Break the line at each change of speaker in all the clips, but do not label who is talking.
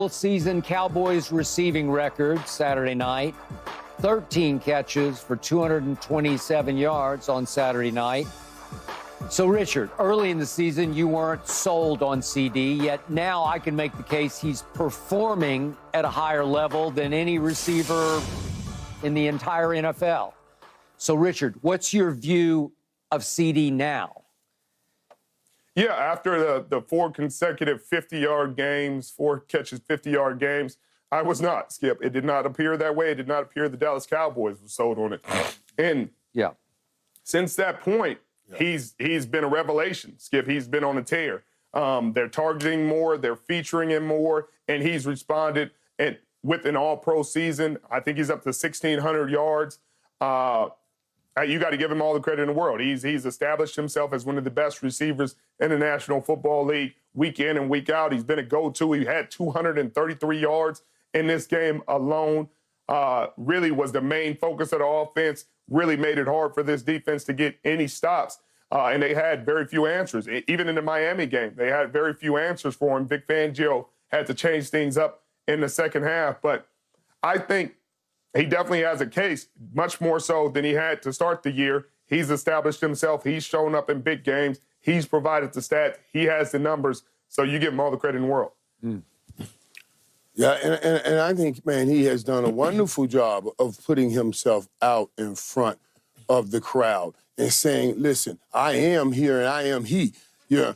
Single season Cowboys receiving record Saturday night. 13 catches for 227 yards on Saturday night. So, Richard, early in the season, you weren't sold on CeeDee, yet now I can make the case he's performing at a higher level than any receiver in the entire NFL. So, Richard, what's your view of CeeDee now?
Yeah, after the 4 consecutive 50-yard games, 4 catches, 50-yard games, I was not, Skip. It did not appear that way. It did not appear the Dallas Cowboys were sold on it. And since that point, he's been a revelation, Skip. He's been on a tear. They're targeting more, they're featuring him more, and he's responded and with an all-pro season. I think he's up to 1,600 yards. You got to give him all the credit in the world. He's established himself as one of the best receivers in the National Football League week in and week out. He's been a go-to. He had 233 yards in this game alone. Really was the main focus of the offense. Really made it hard for this defense to get any stops. And they had very few answers. Even in the Miami game, they had very few answers for him. Vic Fangio had to change things up in the second half. But I think he definitely has a case, much more so than he had to start the year. He's established himself. He's shown up in big games. He's provided the stats. He has the numbers. So you give him all the credit in the world.
Yeah, and I think, man, he has done a wonderful job of putting himself out in front of the crowd and saying, listen, I am here and I am he. Yeah.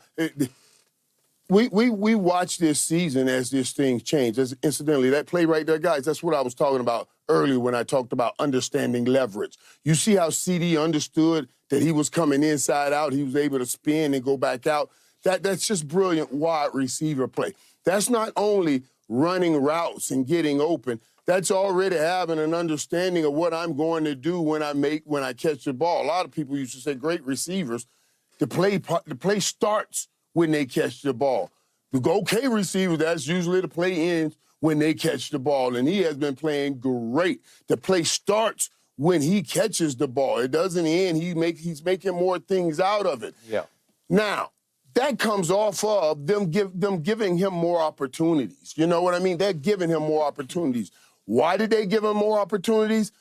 We watch this season as this thing changes. Incidentally, that play right there, guys, that's what I was talking about earlier when I talked about understanding leverage. You see how CeeDee understood that he was coming inside out. He was able to spin and go back out. That's just brilliant wide receiver play. That's not only running routes and getting open. That's already having an understanding of what I'm going to do when I catch the ball. A lot of people used to say great receivers, the play starts when they catch the ball. The okay receivers, that's usually the play ends when they catch the ball, and he has been playing great. The play starts when he catches the ball. It doesn't end. He's making more things out of it.
Yeah.
Now, that comes off of them giving him more opportunities. You know what I mean? They're giving him more opportunities. Why did they give him more opportunities?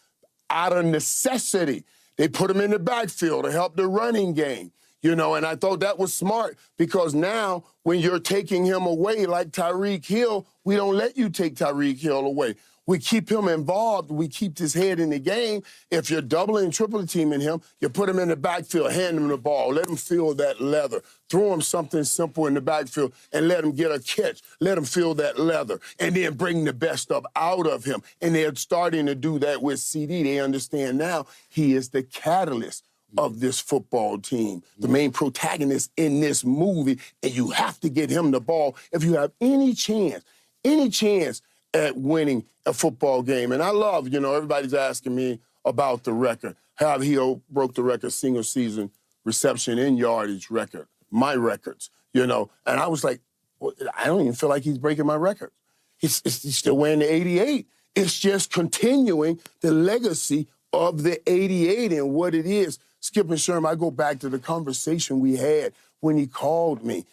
Out of necessity. They put him in the backfield to help the running game. You know, and I thought that was smart because now when you're taking him away like Tyreek Hill, we don't let you take Tyreek Hill away. We keep him involved. We keep his head in the game. If you're doubling, triple teaming him, you put him in the backfield, hand him the ball, let him feel that leather. Throw him something simple in the backfield and let him get a catch. Let him feel that leather and then bring the best up out of him. And they're starting to do that with CeeDee. They understand now he is the catalyst of this football team, the main protagonist in this movie, and you have to get him the ball if you have any chance at winning a football game. And I love, everybody's asking me about the record, how he broke the record, single season reception and yardage record, my records, and I was like, well, I don't even feel like he's breaking my record. He's still wearing the 88. It's just continuing the legacy of the 88 and what it is. Skip and Sherm, I go back to the conversation we had when he called me,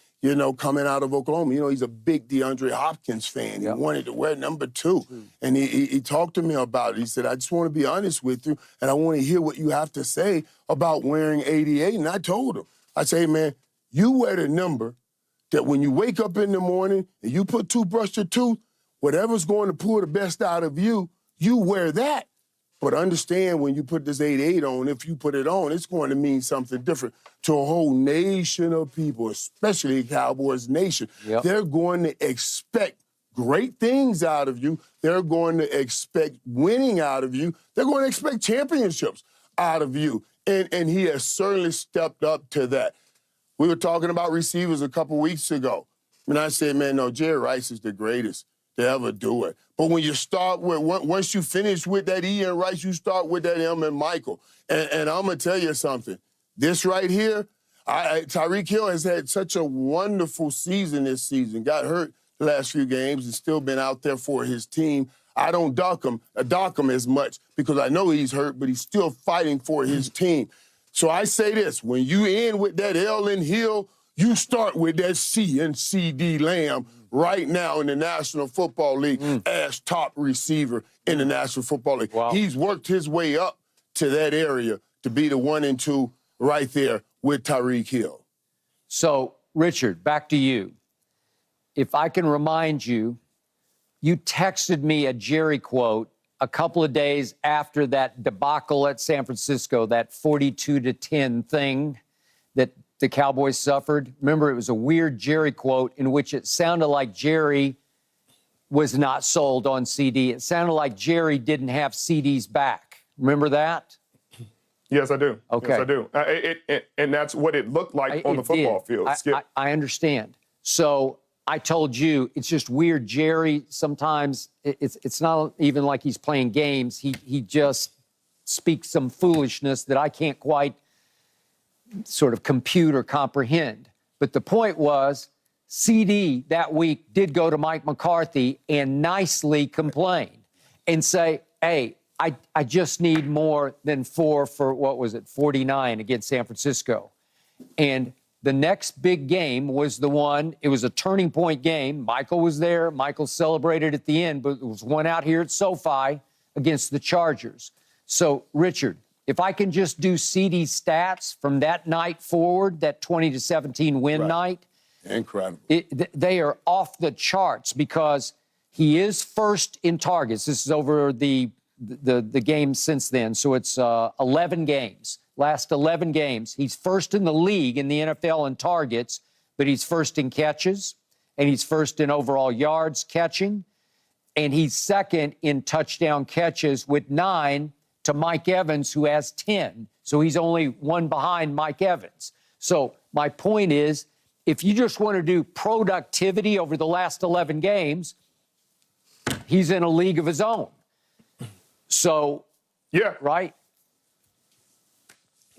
coming out of Oklahoma. He's a big DeAndre Hopkins fan. He wanted to wear number 2. And he talked to me about it. He said, I just want to be honest with you, and I want to hear what you have to say about wearing 88. And I told him, I say, hey, man, you wear the number that when you wake up in the morning and you put toothbrush to tooth, whatever's going to pull the best out of you, you wear that. But understand when you put this 88 on, if you put it on, it's going to mean something different to a whole nation of people, especially Cowboys Nation.
Yep.
They're going to expect great things out of you. They're going to expect winning out of you. They're going to expect championships out of you. And he has certainly stepped up to that. We were talking about receivers a couple weeks ago. And I said, man, no, Jerry Rice is the greatest to ever do it. But when you start with, once you finish with that Ian Rice, you start with that M and Michael. And I'm going to tell you something. This right here, Tyreek Hill has had such a wonderful season this season. Got hurt the last few games and still been out there for his team. I don't dock him as much because I know he's hurt, but he's still fighting for his team. So I say this, when you end with that L in Hill, you start with that C and CeeDee Lamb right now in the National Football League as top receiver in the National Football League.
Wow.
He's worked his way up to that area to be the 1 and 2 right there with Tyreek Hill.
So, Richard, back to you. If I can remind you, you texted me a Jerry quote a couple of days after that debacle at San Francisco, that 42-10 thing that the Cowboys suffered. Remember, it was a weird Jerry quote in which it sounded like Jerry was not sold on CeeDee. It sounded like Jerry didn't have CeeDee's back. Remember that?
Yes, I do.
Okay.
Yes, I do. And that's what it looked like on the football field, Skip.
I understand. So I told you, it's just weird. Jerry, sometimes it's not even like he's playing games. He just speaks some foolishness that I can't quite sort of compute or comprehend. But the point was, CeeDee that week did go to Mike McCarthy and nicely complain and say, hey, I just need more than 4 for, what was it, 49 against San Francisco. And the next big game was the one, it was a turning point game. Michael was there. Michael celebrated at the end, but it was one out here at SoFi against the Chargers. So, Richard, if I can just do CeeDee's stats from that night forward, that 20-17 win night.
Incredible.
They are off the charts because he is first in targets. This is over the games since then. So it's 11 games. Last 11 games. He's first in the league in the NFL in targets, but he's first in catches, and he's first in overall yards catching, and he's second in touchdown catches with 9 to Mike Evans, who has 10. So he's only 1 behind Mike Evans. So my point is, if you just want to do productivity over the last 11 games, he's in a league of his own. So,
yeah,
right?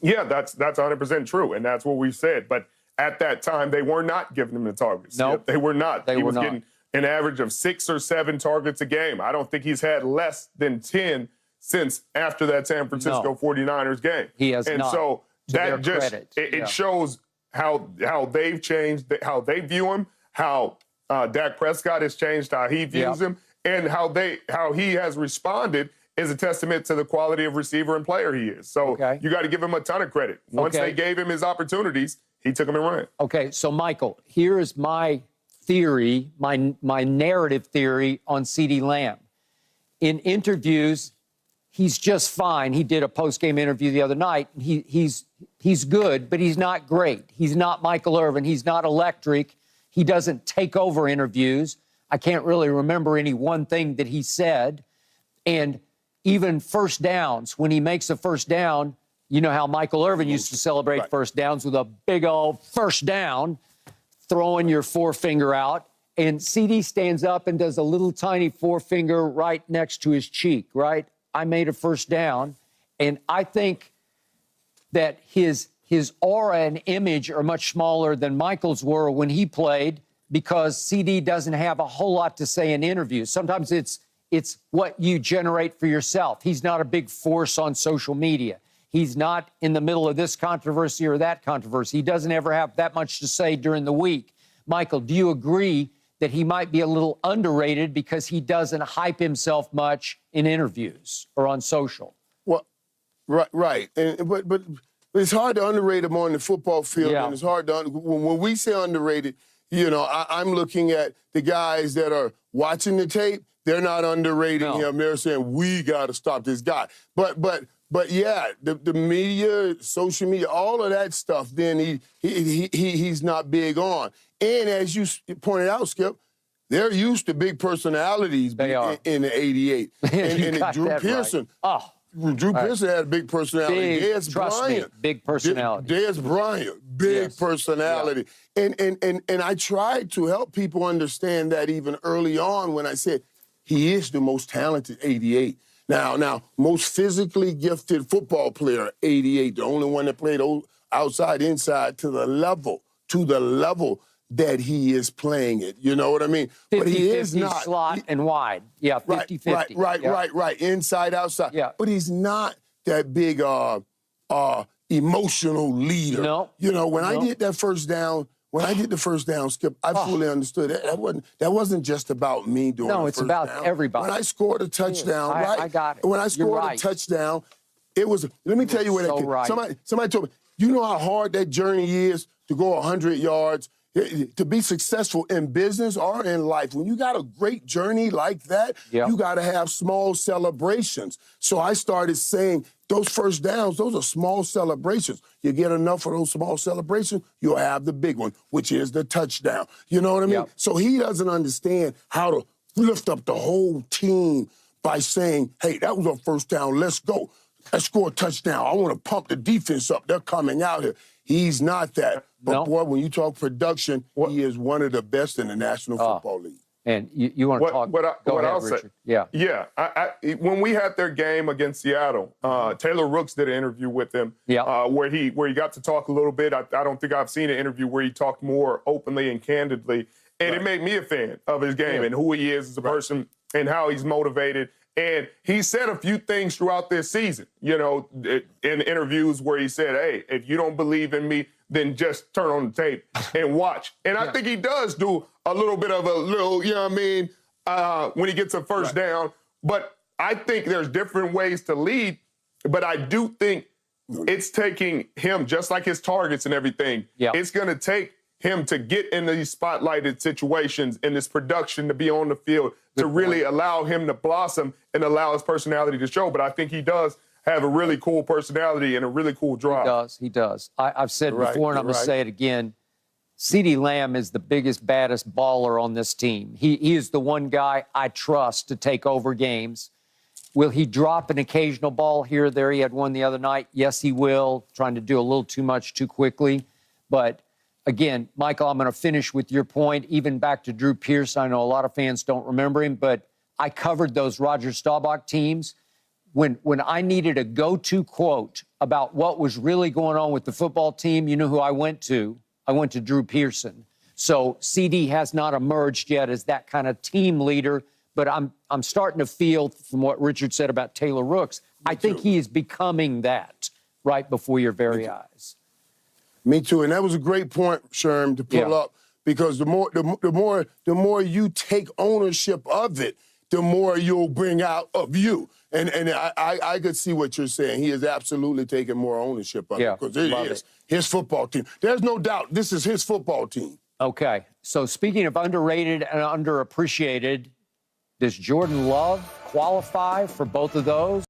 Yeah, that's 100% true, and that's what we said. But at that time, they were not giving him the targets.
No, nope.
They were not.
He was
getting an average of 6 or 7 targets a game. I don't think he's had less than 10 since after that San Francisco 49ers game.
He has
and
not.
And so that just
it
shows how they've changed, how they view him, how Dak Prescott has changed how he views him, and how he has responded is a testament to the quality of receiver and player he is. So you got to give him a ton of credit. Once they gave him his opportunities, he took them and ran.
Okay, so Michael, here is my theory, my narrative theory on CeeDee Lamb. In interviews, he's just fine. He did a post-game interview the other night. He's good, but he's not great. He's not Michael Irvin. He's not electric. He doesn't take over interviews. I can't really remember any one thing that he said. And even first downs, when he makes a first down, you know how Michael Irvin used to celebrate first downs with a big old first down, throwing your forefinger out. And CeeDee stands up and does a little tiny forefinger right next to his cheek, right? I made a first down. And I think that his aura and image are much smaller than Michael's were when he played, because CeeDee doesn't have a whole lot to say in interviews. Sometimes it's what you generate for yourself. He's not a big force on social media. He's not in the middle of this controversy or that controversy. He doesn't ever have that much to say during the week. Michael, do you agree that he might be a little underrated because he doesn't hype himself much in interviews or on social?
Well, right. But it's hard to underrate him on the football field, and it's hard to when we say underrated, you know, I'm looking at the guys that are watching the tape. They're not underrating him. They're saying, we got to stop this guy. But yeah, the media, social media, all of that stuff, then he's not big on. And as you pointed out, Skip, they're used to big personalities in the 88. and Drew Pearson.
Right.
Drew Pearson had a big personality.
Big personality.
Dez Bryant, big personality. Yeah. And I tried to help people understand that even early on when I said, he is the most talented 88. Now, most physically gifted football player, 88, the only one that played outside, inside, to the level that he is playing it. You know what I mean?
50,
but he is
50
not
slot and wide. Yeah, 50-50.
Right. Inside, outside.
Yeah.
But he's not that big emotional leader.
No.
You know, when I did that first down when I get the first down, Skip, I fully understood it. That wasn't just about me doing
No,
the
it's
first
about
down.
everybody.
When I scored a touchdown, right?
I got it.
When I
You're
scored
right.
a touchdown, it was, let me tell you what
so
that
right.
somebody told me, you know how hard that journey is to go 100 yards, to be successful in business or in life. When you got a great journey like that, you got to have small celebrations. So I started saying, those first downs, those are small celebrations. You get enough of those small celebrations, you'll have the big one, which is the touchdown. You know what I mean? So he doesn't understand how to lift up the whole team by saying, hey, that was our first down, let's go. Let's score a touchdown. I want to pump the defense up. They're coming out here. He's not that. But, boy, when you talk production, he is one of the best in the National Football League.
And you want to talk? Go ahead, Richard.
Yeah. When we had their game against Seattle, Taylor Rooks did an interview with him where he got to talk a little bit. I don't think I've seen an interview where he talked more openly and candidly. And it made me a fan of his game and who he is as a person and how he's motivated. And he said a few things throughout this season, you know, in interviews where he said, hey, if you don't believe in me, then just turn on the tape and watch. And I think he does do a little bit of a little, you know what I mean, when he gets a first down. But I think there's different ways to lead. But I do think it's taking him, just like his targets and everything, it's going to take him to get in these spotlighted situations and this production to be on the field to really allow him to blossom and allow his personality to show. But I think he does have a really cool personality and a really cool drive.
He does. I've said before, and I'm going to say it again, CeeDee Lamb is the biggest, baddest baller on this team. He is the one guy I trust to take over games. Will he drop an occasional ball here or there? He had one the other night. Yes, he will, trying to do a little too much too quickly. But again, Michael, I'm going to finish with your point. Even back to Drew Pearson, I know a lot of fans don't remember him, but I covered those Roger Staubach teams. When I needed a go-to quote about what was really going on with the football team, you know who I went to? I went to Drew Pearson. So CeeDee has not emerged yet as that kind of team leader, but I'm starting to feel from what Richard said about Taylor Rooks, I think he is becoming that right before your very eyes.
Me too, and that was a great point, Sherm, to pull up, because the more you take ownership of it, the more you'll bring out of you. And I could see what you're saying. He is absolutely taking more ownership of it, because it is his football team. There's no doubt this is his football team.
Okay, so speaking of underrated and underappreciated, does Jordan Love qualify for both of those?